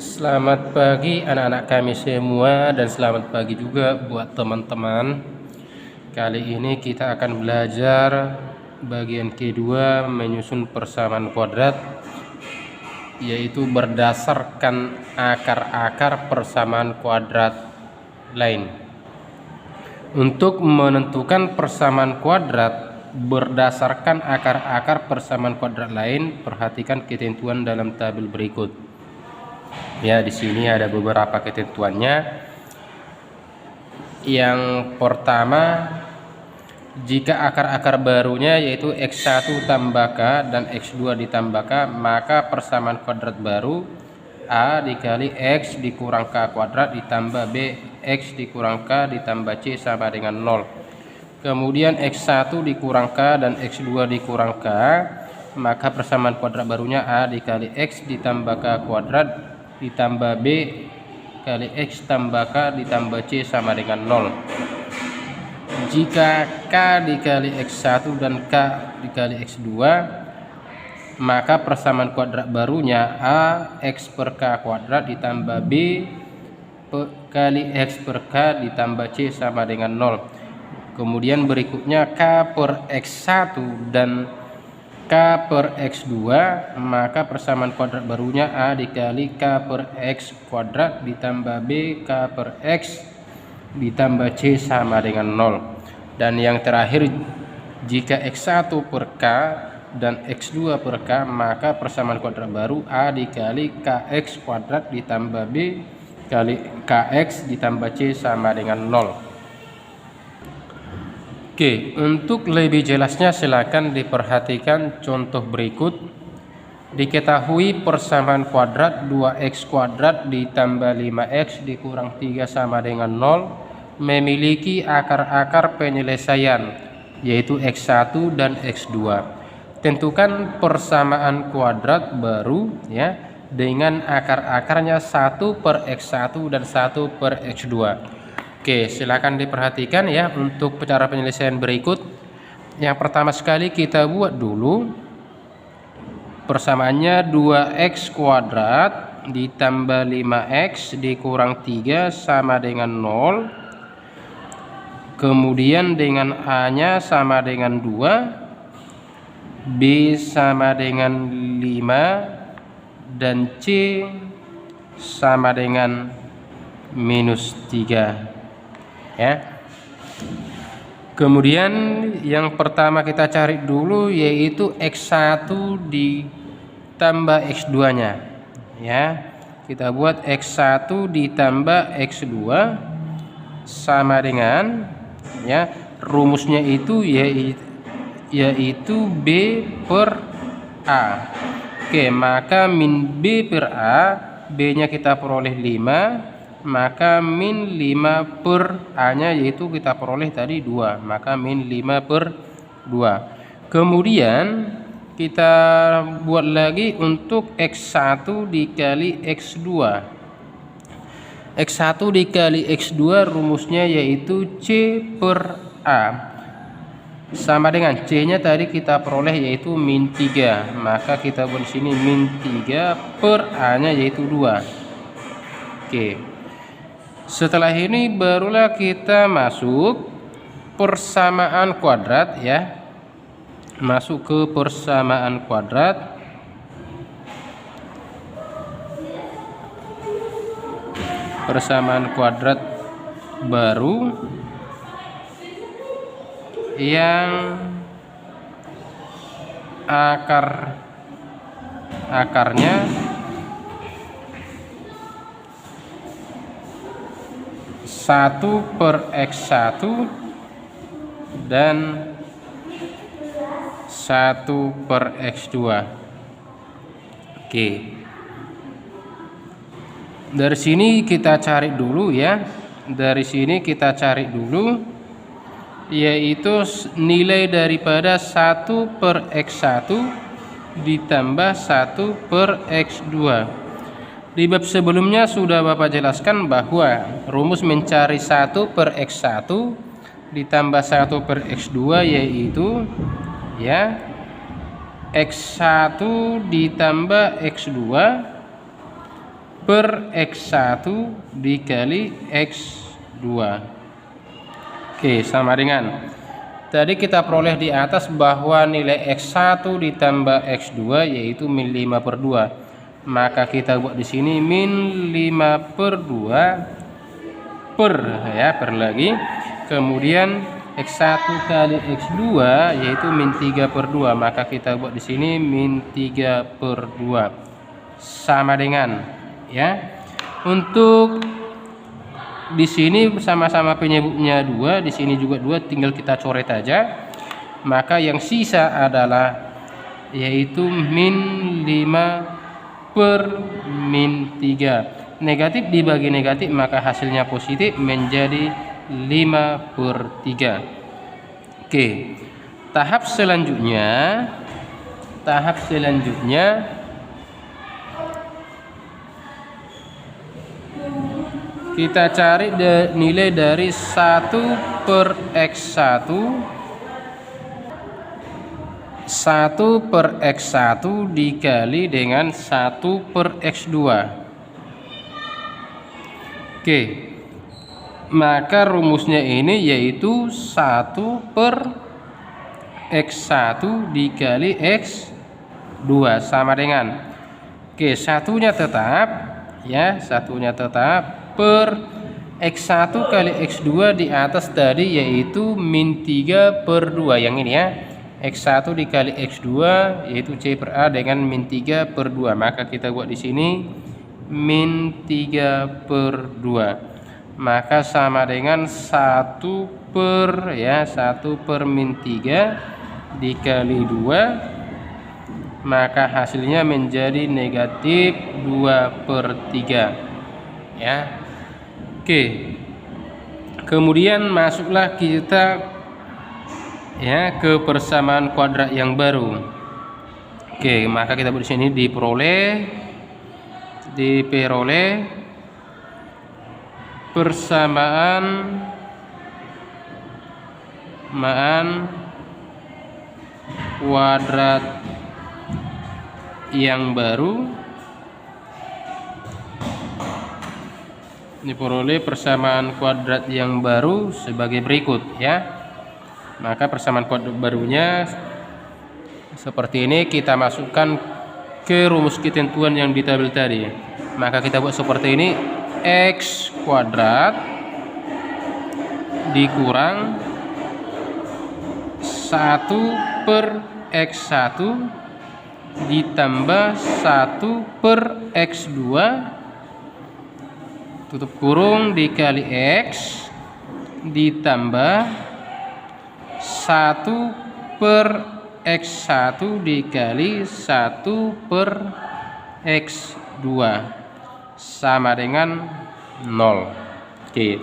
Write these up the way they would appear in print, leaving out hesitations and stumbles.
Selamat pagi anak-anak kami semua dan selamat pagi juga buat teman-teman. Kali ini kita akan belajar bagian kedua menyusun persamaan kuadrat, yaitu berdasarkan akar-akar persamaan kuadrat lain. Untuk menentukan persamaan kuadrat berdasarkan akar-akar persamaan kuadrat lain, perhatikan ketentuan dalam tabel berikut. Ya, di sini ada beberapa ketentuannya. Yang pertama, jika akar-akar barunya yaitu X1 tambah K dan X2 ditambah K, maka persamaan kuadrat baru A dikali X dikurang K kuadrat ditambah B X dikurang K ditambah C sama dengan 0. Kemudian X1 dikurang K dan X2 dikurang K, maka persamaan kuadrat barunya A dikali X ditambah K kuadrat ditambah B kali X tambah K ditambah C sama dengan 0. Jika K dikali X1 dan K dikali X2, maka persamaan kuadrat barunya A X per K kuadrat ditambah B kali X per K ditambah C sama dengan 0. Kemudian berikutnya K per X1 dan K per X2, maka persamaan kuadrat barunya A dikali K per X kuadrat ditambah B K per X ditambah C sama dengan 0. Dan yang terakhir, jika X1 per K dan X2 per K, maka persamaan kuadrat baru A dikali KX kuadrat ditambah B kali KX ditambah C sama dengan 0. Oke, untuk lebih jelasnya silakan diperhatikan contoh berikut. Diketahui persamaan kuadrat 2x kuadrat ditambah 5x dikurang 3 sama dengan 0 memiliki akar-akar penyelesaian, yaitu x1 dan x2. Tentukan persamaan kuadrat baru ya dengan akar-akarnya 1 per x1 dan 1 per x2. Oke, silakan diperhatikan ya untuk cara penyelesaian berikut. Yang pertama sekali kita buat dulu persamaannya 2x kuadrat ditambah 5x dikurang 3 sama dengan 0. Kemudian dengan A-nya sama dengan 2, B sama dengan 5, dan C sama dengan minus 3. Ya. Kemudian yang pertama kita cari dulu yaitu X1 ditambah X2 nya ya. Kita buat X1 ditambah X2 sama dengan ya, rumusnya itu yaitu B per A. Oke, maka min B per A, B nya kita peroleh 5, maka min 5 per A nya yaitu kita peroleh tadi 2, maka min 5 per 2. Kemudian kita buat lagi untuk X1 dikali X2. X1 dikali X2 rumusnya yaitu C per A sama dengan C nya tadi kita peroleh yaitu min 3, maka kita buat sini min 3 per A nya yaitu 2. Oke, setelah ini barulah kita masuk persamaan kuadrat ya. Masuk ke persamaan kuadrat. Persamaan kuadrat baru yang akarnya satu per X1 dan 1 per X2. Oke, dari sini kita cari dulu ya. Dari sini kita cari dulu yaitu nilai daripada 1 per X1 ditambah 1 per X2. Di bab sebelumnya sudah Bapak jelaskan bahwa rumus mencari 1 per X1 ditambah 1 per X2 yaitu ya X1 ditambah X2 per X1 dikali X2. Oke, sama dengan tadi kita peroleh di atas bahwa nilai X1 ditambah X2 yaitu min 5/2. Maka kita buat di sini min 5/2 per lagi. Kemudian X1 kali X2 yaitu min 3/2. Maka kita buat di sini min 3/2 sama dengan Untuk di sini sama-sama penyebutnya 2, di sini juga 2, tinggal kita coret aja. Maka yang sisa adalah yaitu min 5 per min 3. Negatif dibagi negatif maka hasilnya positif menjadi 5/3. Oke, tahap selanjutnya kita cari nilai dari 1 per X1 dikali dengan 1 per X2. Oke, maka rumusnya ini yaitu 1 per X1 dikali X2 sama dengan satunya tetap per X1 kali X2 di atas tadi yaitu min 3/2 yang ini X1 dikali X2 yaitu C per A dengan min 3/2. Maka kita buat di sini min 3/2. Maka sama dengan 1 per min 3 dikali 2. Maka hasilnya menjadi negatif 2/3 Oke, kemudian masuklah kita ke persamaan kuadrat yang baru. Oke, maka kita buat di sini diperoleh persamaan kuadrat yang baru. Diperoleh persamaan kuadrat yang baru sebagai berikut Maka persamaan kuadrat barunya seperti ini, kita masukkan ke rumus ketentuan yang di tabel tadi. Maka kita buat seperti ini, X kuadrat dikurang 1 per X1 ditambah 1 per X2 tutup kurung dikali X ditambah 1 per X1 dikali 1 per X2 sama dengan 0. Oke,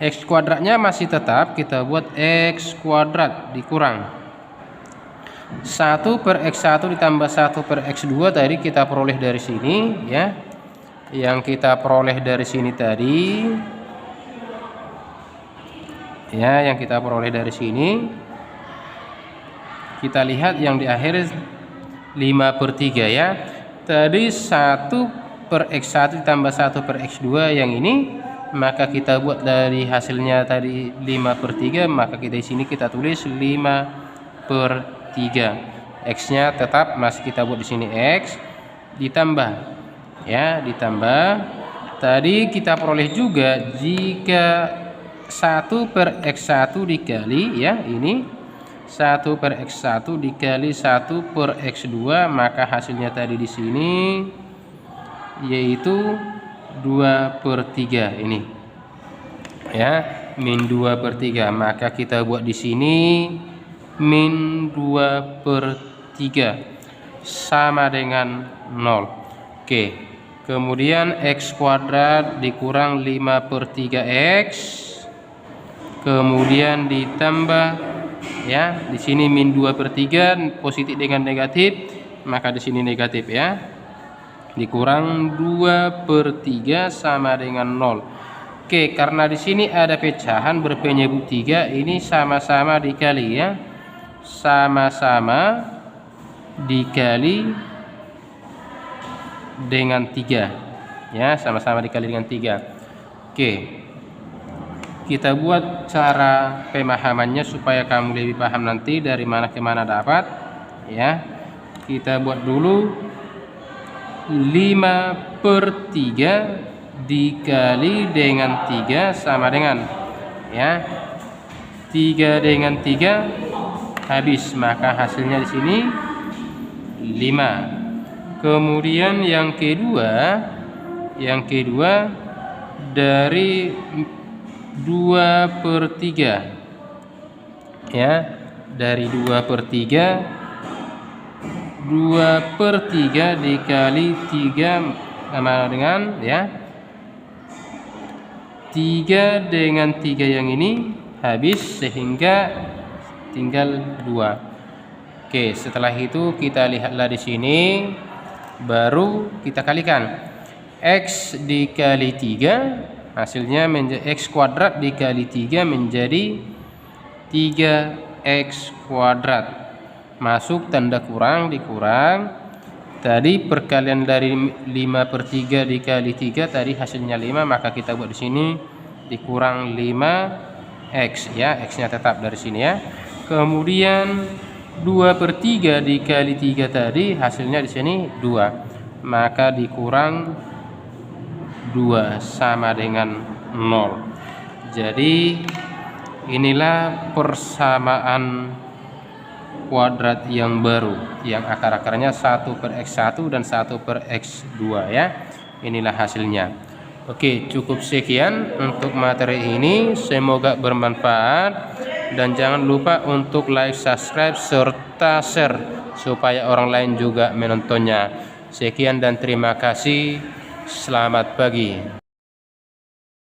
X kuadratnya masih tetap, kita buat X kuadrat dikurang 1 per X1 ditambah 1 per X2 tadi kita peroleh dari sini Yang kita peroleh dari sini tadi yang kita peroleh dari sini, kita lihat yang di akhir 5/3 Tadi 1 per X1 ditambah 1 per X2 yang ini, maka kita buat dari hasilnya tadi 5/3, maka kita di sini kita tulis 5/3. X-nya tetap masih kita buat di sini X ditambah ditambah tadi kita peroleh juga jika 1 per X1 dikali ini 1 per X1 dikali 1 per X2, maka hasilnya tadi di sini yaitu 2/3 ini min 2/3. Maka kita buat di sini min 2/3 sama dengan 0. Oke, kemudian X kuadrat dikurang 5/3X, kemudian ditambah di sini min 2/3 positif dengan negatif, maka di sini negatif dikurang 2/3 sama dengan 0. Oke, karena di sini ada pecahan berpenyebut 3, ini sama-sama dikali sama-sama dikali dengan 3. ya, sama-sama dikali dengan 3. Oke, kita buat cara pemahamannya supaya kamu lebih paham nanti dari mana ke mana dapat, ya. Kita buat dulu 5/3 dikali dengan 3 sama dengan, ya, 3 dengan 3 habis, maka hasilnya di sini 5. Kemudian yang kedua dari 2/3, ya, dari 2/3 dikali 3 sama dengan, ya, 3 dengan 3 yang ini habis sehingga tinggal 2. Oke, setelah itu kita lihatlah di sini, baru kita kalikan. X dikali 3 hasilnya menjadi X kuadrat dikali 3 menjadi 3X kuadrat. Masuk tanda kurang, dikurang. Tadi perkalian dari 5/3 dikali 3 tadi hasilnya 5, maka kita buat di sini dikurang 5X, ya, X-nya tetap dari sini, ya. Kemudian 2/3 dikali 3 tadi hasilnya di sini 2, maka dikurang 2 sama dengan 0. Jadi inilah persamaan kuadrat yang baru yang akar-akarnya 1/x1 dan 1/x2, ya. Inilah hasilnya. Oke, cukup sekian untuk materi ini, semoga bermanfaat. Dan jangan lupa untuk like, subscribe, serta share supaya orang lain juga menontonnya. Sekian dan terima kasih. Selamat pagi.